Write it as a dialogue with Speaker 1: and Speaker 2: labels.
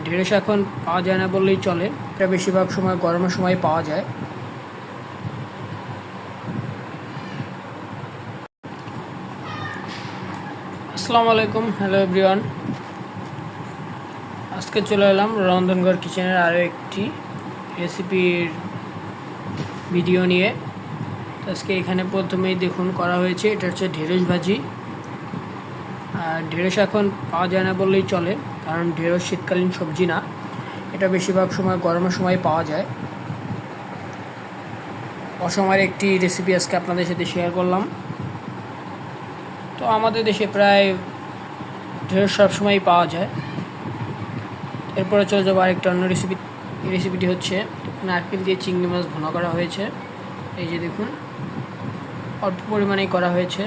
Speaker 1: ঢেঁড়স এখন পাওয়া যায় না বললেই চলে, এটা বেশিরভাগ সময় গরমের সময় পাওয়া যায়। আসসালামু আলাইকুম, হ্যালো এভরিওয়ান। আজকে চলে এলাম রন্ধনঘর কিচেনের আরও একটি রেসিপির ভিডিও নিয়ে। আজকে এখানে প্রথমেই দেখুন করা হয়েছে, এটা হচ্ছে ঢেঁড়স ভাজি। ঢেঁড়স এখন পাওয়া যায় না বললেই চলে, কারণ ঢেঁড়স শীতকালীন সবজি না, এটা বেশিরভাগ সময় গরমের সময় পাওয়া যায়। অসময়ের একটি রেসিপি আজকে আপনাদের সাথে শেয়ার করলাম। তো আমাদের দেশে প্রায় ঢেঁড়স সবসময়ই পাওয়া যায়। এরপরে চলে যাবো আরেকটা অন্য রেসিপি। এই রেসিপিটি হচ্ছে নারকেল দিয়ে চিংড়ি মাছ ভুনা করা হয়েছে। এই যে দেখুন, অল্প পরিমাণেই করা হয়েছে।